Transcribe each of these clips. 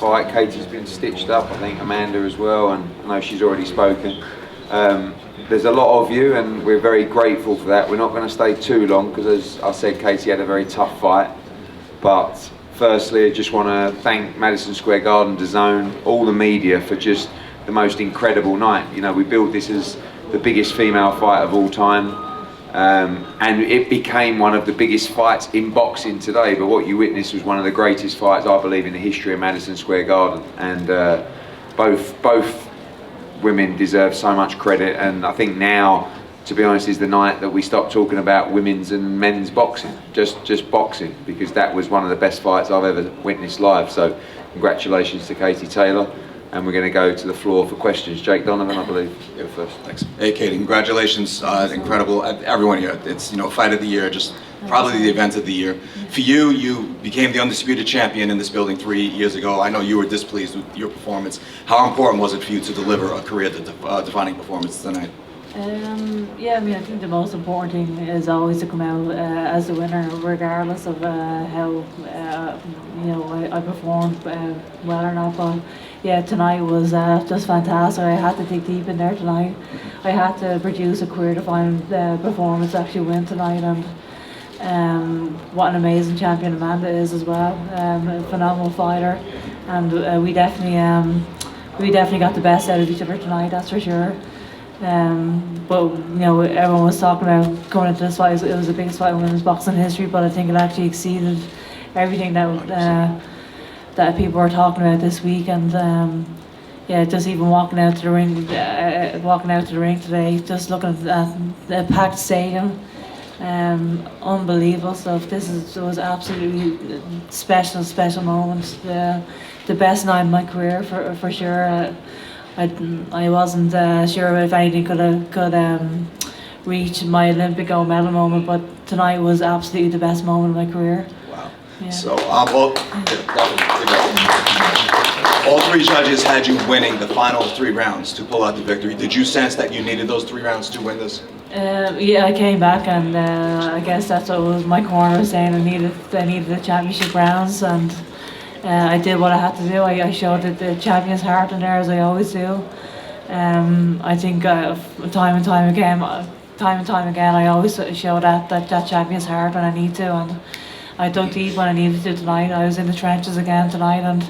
fight. Katie's been stitched up, I think Amanda as well, and I know she's already spoken. There's a lot of you, and we're very grateful for that. We're not going to stay too long because, as I said, Katie had a very tough fight. But firstly, I just want to thank Madison Square Garden, DAZN, all the media for just the most incredible night. You know, we built this as the biggest female fight of all time, and it became one of the biggest fights in boxing today. But what you witnessed was one of the greatest fights, I believe, in the history of Madison Square Garden. And both women deserve so much credit. And I think now, to be honest, is the night that we stop talking about women's and men's boxing, just boxing, because that was one of the best fights I've ever witnessed live. So congratulations to Katie Taylor, and we're going to go to the floor for questions. Jake Donovan, I believe, go first. Thanks. Hey Katie, congratulations, incredible, everyone here. It's, you know, fight of the year, just probably the event of the year. For you, you became the undisputed champion in this building 3 years ago. I know you were displeased with your performance. How important was it for you to deliver a career-defining performance tonight? Yeah, I mean, I think the most important thing is always to come out as the winner, regardless of how you know, I performed well or not. But yeah, tonight was just fantastic. I had to dig deep in there tonight. I had to produce a career-defining performance to actually win tonight, and what an amazing champion Amanda is as well. A phenomenal fighter, and we definitely got the best out of each other tonight. That's for sure. But you know, everyone was talking about coming into this fight. It was the biggest fight in women's boxing history, but I think it actually exceeded everything that people were talking about this week. And yeah, just even walking out to the ring today, just looking at the packed stadium, unbelievable stuff. It was absolutely special moment. The best night of my career for sure. I wasn't sure if anything could reach my Olympic gold medal moment, but tonight was absolutely the best moment of my career. Wow. Yeah. So, all three judges had you winning the final 3 rounds to pull out the victory. Did you sense that you needed those 3 rounds to win this? Yeah, I came back, and I guess that's what was my corner was saying. I needed the championship rounds, and I did what I had to do. I showed the champion's heart in there, as I always do. I think time and time again, I always show that champion's heart when I need to, and I dug deep when I needed to tonight. I was in the trenches again tonight, and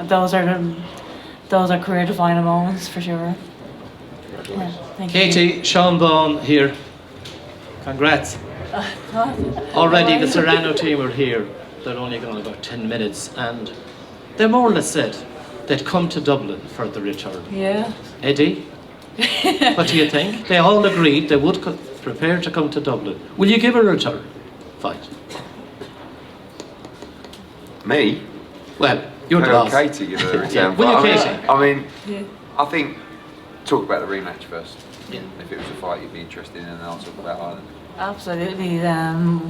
those are career-defining moments for sure. Yeah, thank you. Katie, Sean Vaughan here. Congrats. Already the Serrano team are here. They're only gone about 10 minutes, and they more or less said they'd come to Dublin for the return. Yeah. Eddie, what do you think? They all agreed they would prepare to come to Dublin. Will you give a return fight? Me? Well, you're the boss. Katie give a return. Will you, Katie? I mean, Yeah. I think, talk about the rematch first. Yeah. If it was a fight you'd be interested in, and then I'll talk about Ireland. Absolutely.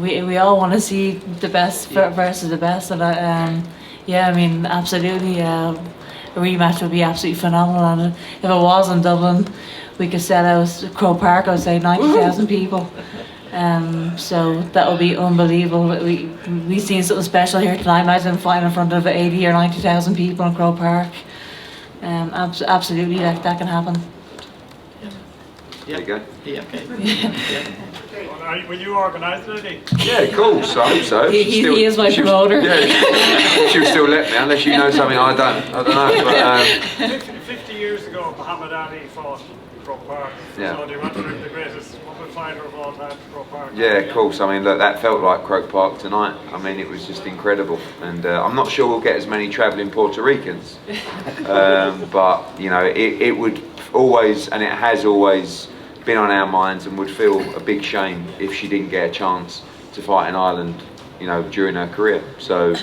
We all want to see the best versus the best, and yeah, I mean, absolutely. A rematch would be absolutely phenomenal, and if it was in Dublin, we could sell out Croke Park. I would say 90,000 people. So that would be unbelievable. We've seen something special here tonight. Imagine fighting in front of 80 or 90,000 people in Croke Park. Absolutely, that can happen. There you go. Yeah, okay. Will you organise it, Eddie? Yeah, of course. I hope so. He is my promoter. Yeah, she'll still let me, unless you know something I don't know. But 50 years ago, Muhammad Ali fought Croke Park. Yeah. So they went to the greatest woman fighter of all time, Croke Park. yeah, of course. I mean, look, that felt like Croke Park tonight. I mean, it was just incredible, and I'm not sure we'll get as many travelling Puerto Ricans, but you know, it would always, and it has always been on our minds, and would feel a big shame if she didn't get a chance to fight in Ireland, you know, during her career. So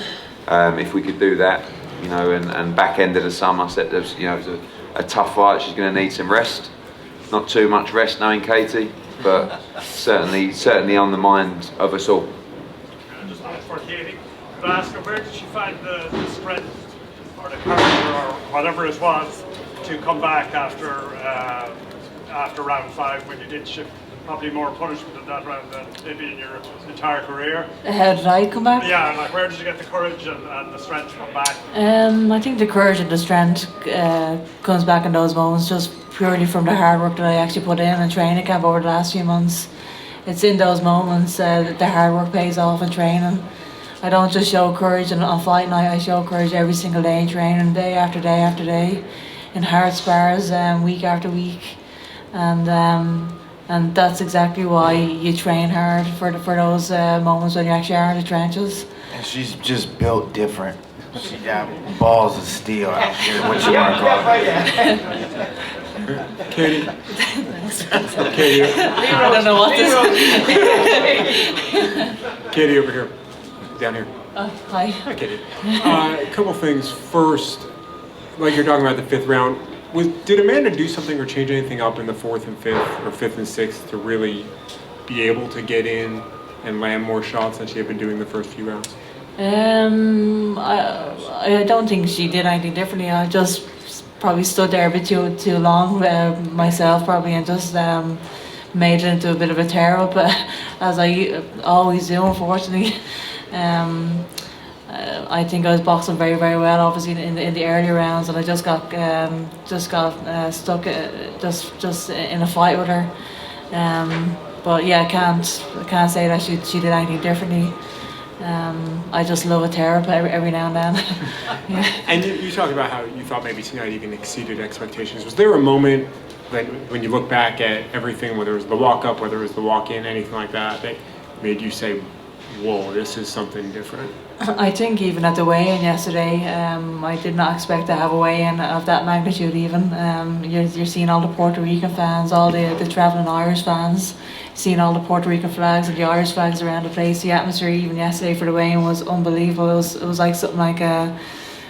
if we could do that, you know, and back end of the summer, said there's, you know, it was a tough fight. She's going to need some rest, not too much rest, knowing Katie, but certainly on the mind of us all. Just for Katie, could I ask her, where did she find the strength or the courage or whatever it was to come back after round 5 when you did shift probably more punishment in that round than maybe in your entire career. How did I come back? Yeah, like where did you get the courage and the strength to come back? I think the courage and the strength comes back in those moments just purely from the hard work that I actually put in training camp over the last few months. It's in those moments that the hard work pays off in training. I don't just show courage on fight night, I show courage every single day in training, day after day after day, in hard spars, week after week. And that's exactly why you train hard for those moments when you actually are in the trenches. And she's just built different. She got balls of steel out here, what you want to call it. Katie. Katie. I don't know what this Katie over here. Down here. Hi. Hi, Katie. A couple things. First, like you're talking about the 5th round, did Amanda do something or change anything up in the 4th and 5th or 5th and 6th to really be able to get in and land more shots than she had been doing the first few rounds? I don't think she did anything differently. I just probably stood there a bit too long myself probably and just made it into a bit of a tear up as I always do, unfortunately. I think I was boxing very well, obviously in the earlier rounds, and I just got stuck just in a fight with her. But yeah, I can't say that she did anything differently. I just love a tear up every now and then. Yeah. And you talked about how you thought maybe tonight even exceeded expectations. Was there a moment when you look back at everything, whether it was the walk up, whether it was the walk in, anything like that, that made you say, whoa, this is something different? I think even at the weigh-in yesterday, I did not expect to have a weigh-in of that magnitude even. You're seeing all the Puerto Rican fans, all the travelling Irish fans, seeing all the Puerto Rican flags and the Irish flags around the place. The atmosphere even yesterday for the weigh-in was unbelievable. It was like something like an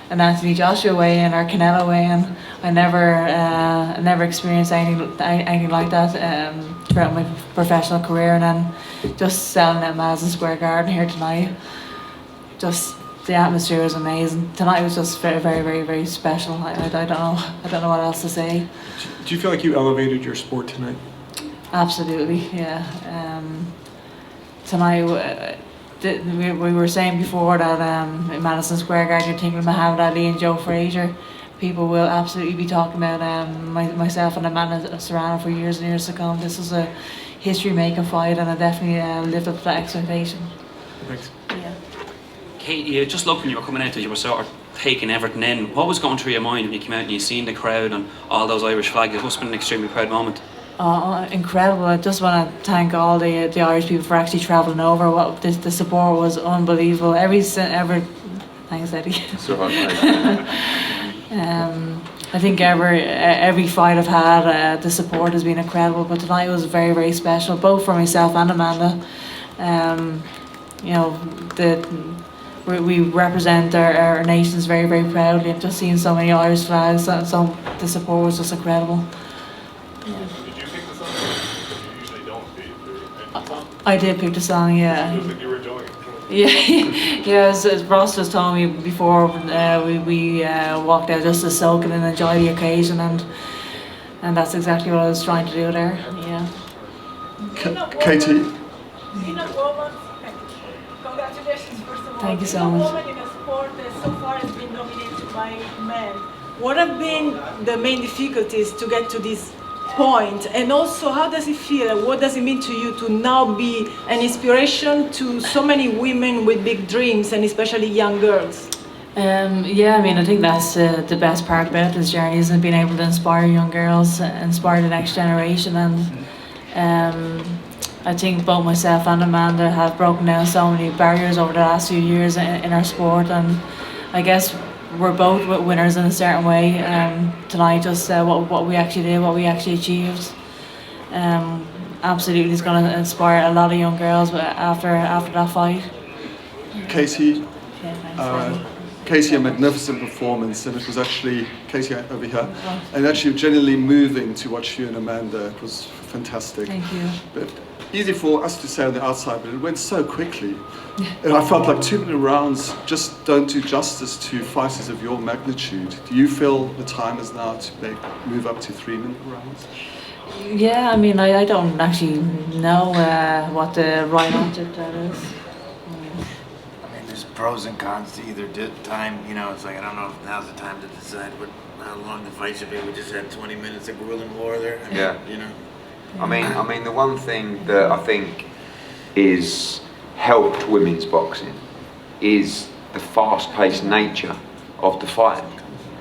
Anthony Joshua weigh-in or Canelo weigh-in. I never experienced anything like that throughout my professional career, and then just selling at Madison Square Garden here tonight. Just the atmosphere was amazing. Tonight was just very special. I don't know what else to say. Do you feel like you elevated your sport tonight? Absolutely, yeah. Tonight we were saying before that in Madison Square Garden, you're thinking Muhammad Ali and Joe Frazier. People will absolutely be talking about myself and Amanda Serrano for years and years to come. This was a history-making fight, and I definitely lived up to that expectation. Thanks. Yeah. Kate, you just looked when you were coming out that you were sort of taking everything in. What was going through your mind when you came out and you seen the crowd and all those Irish flags? It must have been an extremely proud moment. Incredible. I just want to thank all the Irish people for actually travelling over. The support was unbelievable. Thanks, Eddie. I think every fight I've had, the support has been incredible, but tonight was very special, both for myself and Amanda. You know, we represent our nations very proudly, and just seeing so many Irish flags, so the support was just incredible. Yeah. Did you pick the song? You usually don't, do you? I did pick the song, yeah. It was like you were enjoying it. Yeah, as Ross just told me before we walked out, just to soak it and enjoy the occasion, and that's exactly what I was trying to do there. Yeah. Katie. Congratulations, first of all. Thank you so much. Women in a sport that so far has been dominated by men. What have been the main difficulties to get to this point? And also, how does it feel? What does it mean to you to now be an inspiration to so many women with big dreams, and especially young girls? Yeah, I mean, I think that's the best part about this journey, isn't being able to inspire young girls, inspire the next generation, and I think both myself and Amanda have broken down so many barriers over the last few years in our sport, and I guess we're both winners in a certain way. Tonight, just what we actually did, what we actually achieved, absolutely is going to inspire a lot of young girls after that fight. Katie, Yeah, thanks. Katie, a magnificent performance, and it was actually, Katie over here, and actually genuinely moving to watch you and Amanda. It was fantastic. Thank you. But easy for us to say on the outside, but it went so quickly. And I felt like 2-minute rounds just don't do justice to fighters of your magnitude. Do you feel the time is now to move up to 3-minute rounds? Yeah, I mean, I don't actually know what the right answer to that is. I mean, there's pros and cons to either time. You know, it's like I don't know if now's the time to decide how long the fight should be. We just had 20 minutes of grueling war there. I mean, Yeah. You know. I mean, the one thing that I think is helped women's boxing is the fast-paced nature of the fight.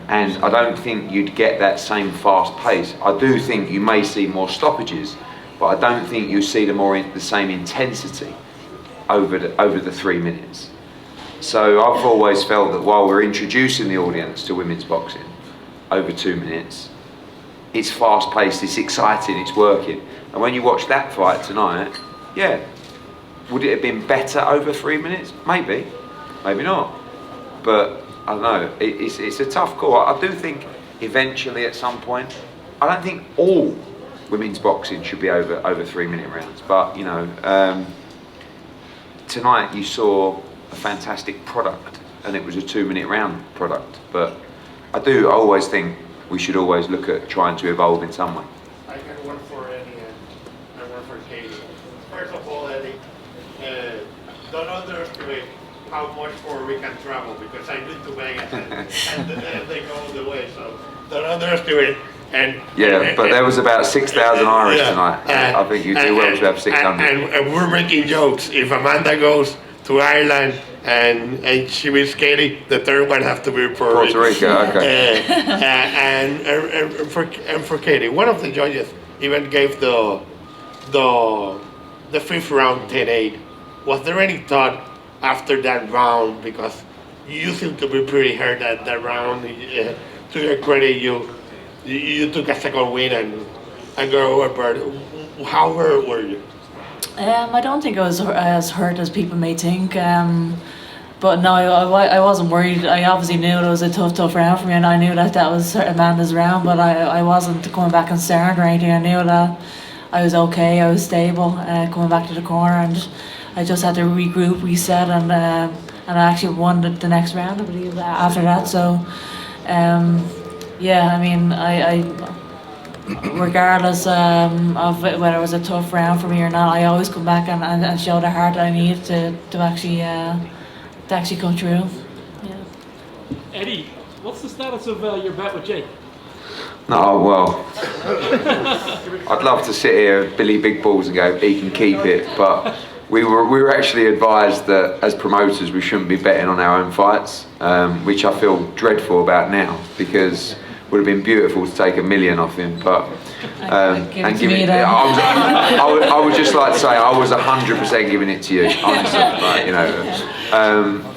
And I don't think you'd get that same fast pace. I do think you may see more stoppages, but I don't think you see the same intensity over the 3 minutes. So I've always felt that while we're introducing the audience to women's boxing over 2 minutes, it's fast paced, it's exciting, it's working. And when you watch that fight tonight, yeah, would it have been better over 3 minutes? Maybe, maybe not. But I don't know, it's a tough call. I do think eventually at some point, I don't think all women's boxing should be over 3 minute rounds. But you know, tonight you saw a fantastic product and it was a 2 minute round product. But I always think we should always look at trying to evolve in some way. I can work for Eddie and I work for Katie. First of all, Eddie, don't underestimate how much more we can travel, because I've been to Vegas and they go all the way, so don't underestimate. But there was about 6,000 Irish tonight. I think you do well to have 600. And we're making jokes. If Amanda goes to Ireland and she beats Katie, the third one has to be Puerto Rico. Okay. And for Katie, one of the judges even gave the fifth round 10-8. Was there any thought after that round, because you seem to be pretty hurt at that round? To your credit, you took a second win and go over, but how hurt were you? I don't think I was as hurt as people may think. But no, I wasn't worried. I obviously knew it was a tough round for me, and I knew that was Amanda's round, but I wasn't coming back concerned or anything. I knew that I was okay, I was stable coming back to the corner, and I just had to regroup, reset, and I actually won the next round, I believe, after that. So, yeah, I mean, I regardless of whether it was a tough round for me or not, I always come back and show the heart that I need to actually come through. Yeah. Eddie, what's the status of your bet with Jake? No, well, I'd love to sit here, Billy Big Balls, and go, he can keep it, but we were actually advised that as promoters we shouldn't be betting on our own fights, which I feel dreadful about now, because it would have been beautiful to take $1 million off him, but I would just like to say I was 100% giving it to you, honestly, like, you know.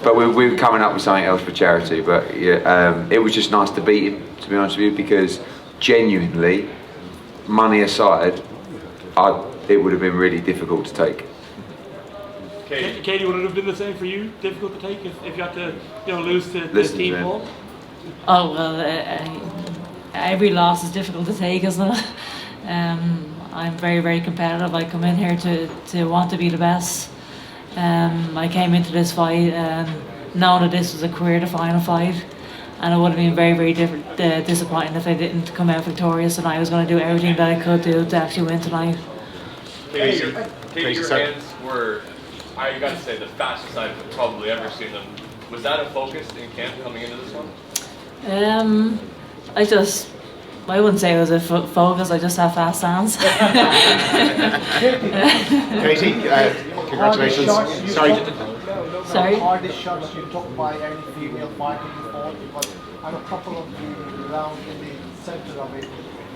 But we were coming up with something else for charity, but yeah, it was just nice to beat him, to be honest with you, because genuinely, money aside, it would have been really difficult to take. Katie, would it have been the same for you? Difficult to take if you had to lose to this team ball? Oh well, every loss is difficult to take, isn't it? I'm very, very competitive. I come in here to want to be the best. I came into this fight knowing that this was a career-defining fight, and it would have been very, very disappointing if I didn't come out victorious. And I was going to do everything that I could do to actually win tonight. Katie, your hands were, I got to say, the fastest I've probably ever seen them. Was that a focus in camp coming into this one? I wouldn't say it was a focus, I just have fast hands. Katie, congratulations. Sorry? Hardest shots you took by any female fighter you fought, because I'm a couple of you around in the center of it.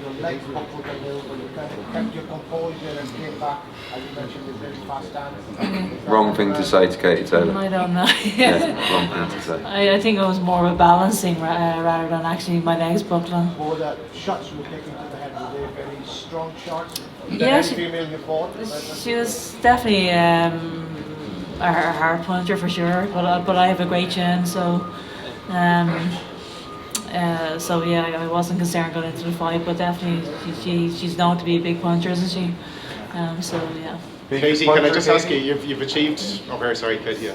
Your legs buckled a little, but you kind of kept your composure and came back, as you mentioned, with very fast hands. Wrong thing to say to Katie Taylor. I don't know. Yeah, wrong thing to say. I think it was more of a balancing rather than actually my legs buckling. Or the shots you were taking to the head, were they very strong shots? Yeah, female you fought? She was definitely a hard puncher for sure, but I have a great chin, so so yeah, I wasn't concerned going into the fight, but definitely she's known to be a big puncher, isn't she? So yeah. Katie, can I just ask you, you've achieved, oh very sorry Katie,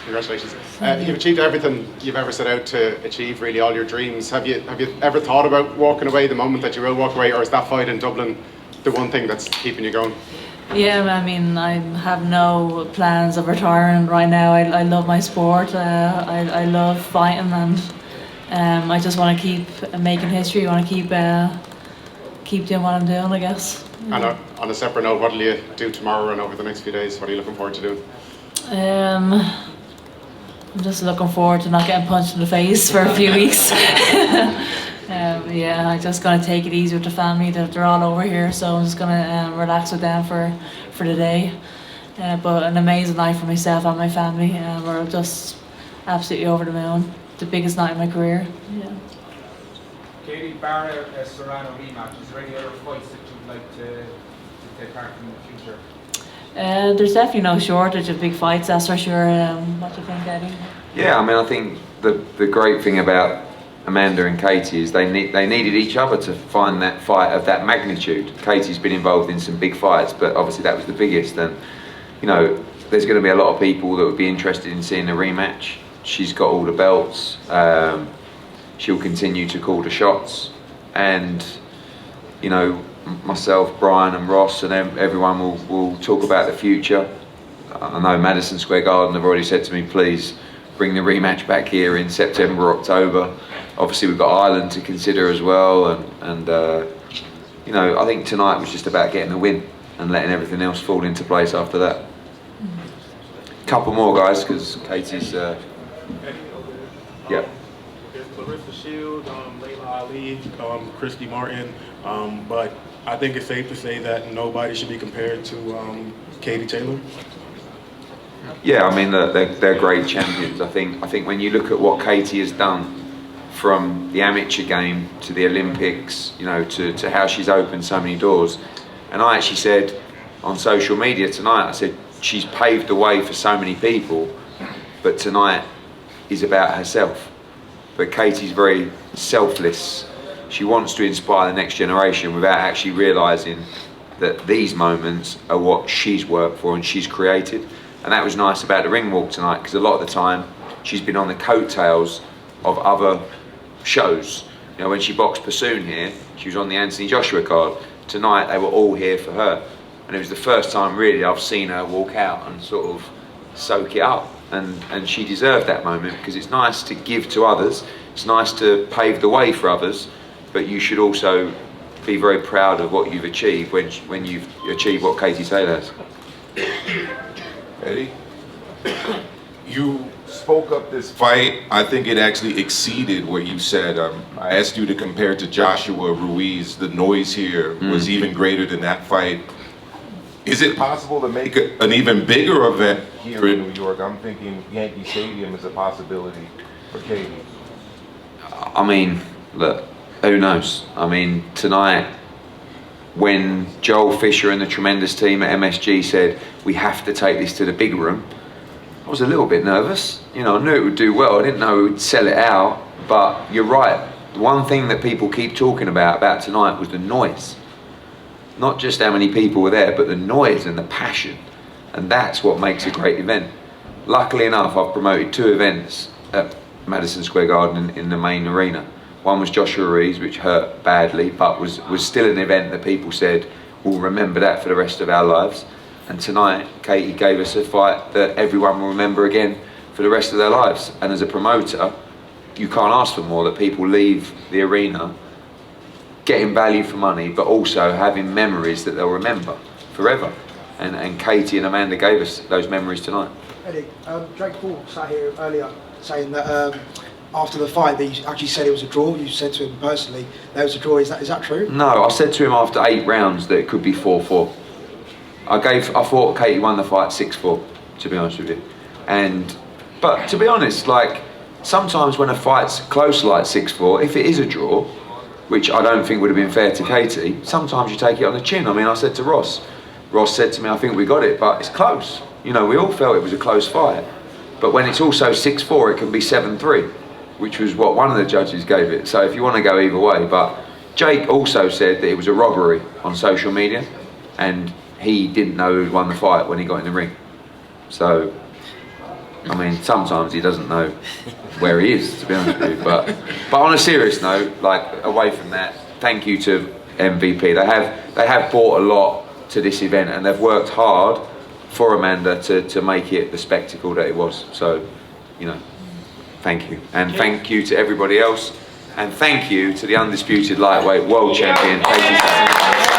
congratulations. You've achieved everything you've ever set out to achieve, really all your dreams. Have you ever thought about walking away the moment that you will walk away, or is that fight in Dublin the one thing that's keeping you going? Yeah, I mean, I have no plans of retiring right now. I love my sport. I love fighting, and I just want to keep making history. I want to keep doing what I'm doing, I guess. And on a separate note, what will you do tomorrow and over the next few days? What are you looking forward to doing? I'm just looking forward to not getting punched in the face for a few weeks. Yeah, I'm just gonna take it easy with the family. They're all over here, so I'm just gonna relax with them for the day. But an amazing night for myself and my family. We're just absolutely over the moon. The biggest night of my career. Yeah. Katie, bar a Serrano rematch, is there any other fights that you'd like to take part in the future? There's definitely no shortage of big fights, that's for sure. What do you think, Eddie? Yeah, I mean, I think the great thing about Amanda and Katie is they needed each other to find that fight of that magnitude. Katie's been involved in some big fights, but obviously that was the biggest. And you know, there's going to be a lot of people that would be interested in seeing a rematch. She's got all the belts. She'll continue to call the shots, and you know, myself, Brian and Ross and everyone will talk about the future. I know Madison Square Garden have already said to me, please bring the rematch back here in September, October. Obviously we've got Ireland to consider as well, and you know, I think tonight was just about getting the win and letting everything else fall into place after that. Couple more guys, because Katie's yeah. Clarissa Shields, Layla Ali, Christy Martin, but I think it's safe to say that nobody should be compared to Katie Taylor. Yeah, I mean, they're great champions. I think when you look at what Katie has done from the amateur game to the Olympics, you know, to how she's opened so many doors, and I actually said on social media tonight, I said she's paved the way for so many people, but tonight is about herself. But Katie's very selfless. She wants to inspire the next generation without actually realising that these moments are what she's worked for and she's created. And that was nice about the ring walk tonight, because a lot of the time she's been on the coattails of other shows. You know, when she boxed Pursoon here, she was on the Anthony Joshua card. Tonight they were all here for her. And it was the first time really I've seen her walk out and sort of soak it up. And she deserved that moment, because it's nice to give to others, it's nice to pave the way for others, but you should also be very proud of what you've achieved when you've achieved what Katie Taylor has. Eddie, you spoke up this fight. I think it actually exceeded what you said. I asked you to compare it to Joshua Ruiz. The noise here was even greater than that fight. Is it possible to make an even bigger event here in New York? I'm thinking Yankee Stadium is a possibility for Katie. I mean, look, who knows? I mean, tonight, when Joel Fisher and the tremendous team at MSG said, we have to take this to the big room, I was a little bit nervous. You know, I knew it would do well. I didn't know it would sell it out, but you're right. The one thing that people keep talking about tonight was the noise. Not just how many people were there, but the noise and the passion. And that's what makes a great event. Luckily enough, I've promoted 2 events at Madison Square Garden in the main arena. One was Joshua Ruiz, which hurt badly, but was still an event that people said, we'll remember that for the rest of our lives. And tonight, Katie gave us a fight that everyone will remember again for the rest of their lives. And as a promoter, you can't ask for more, that people leave the arena getting value for money, but also having memories that they'll remember forever. And Katie and Amanda gave us those memories tonight. Eddie, Drake Paul sat here earlier saying that after the fight that you actually said it was a draw. You said to him personally that it was a draw. Is that true? No, I said to him after 8 rounds that it could be 4-4. I thought Katie won the fight 6-4, to be honest with you. But to be honest, like, sometimes when a fight's close like 6-4, if it is a draw, which I don't think would have been fair to Katie, sometimes you take it on the chin. I mean, I said to Ross said to me, I think we got it, but it's close. You know, we all felt it was a close fight. But when it's also 6-4, it can be 7-3, which was what one of the judges gave it. So if you want to go either way. But Jake also said that it was a robbery on social media, and he didn't know who won the fight when he got in the ring. So, I mean, sometimes he doesn't know where he is, to be honest with you. But on a serious note, like away from that, thank you to MVP. They have brought a lot to this event, and they've worked hard for Amanda to make it the spectacle that it was. So, you know, thank you. And thank you to everybody else. And thank you to the undisputed lightweight world champion, Katie Sack.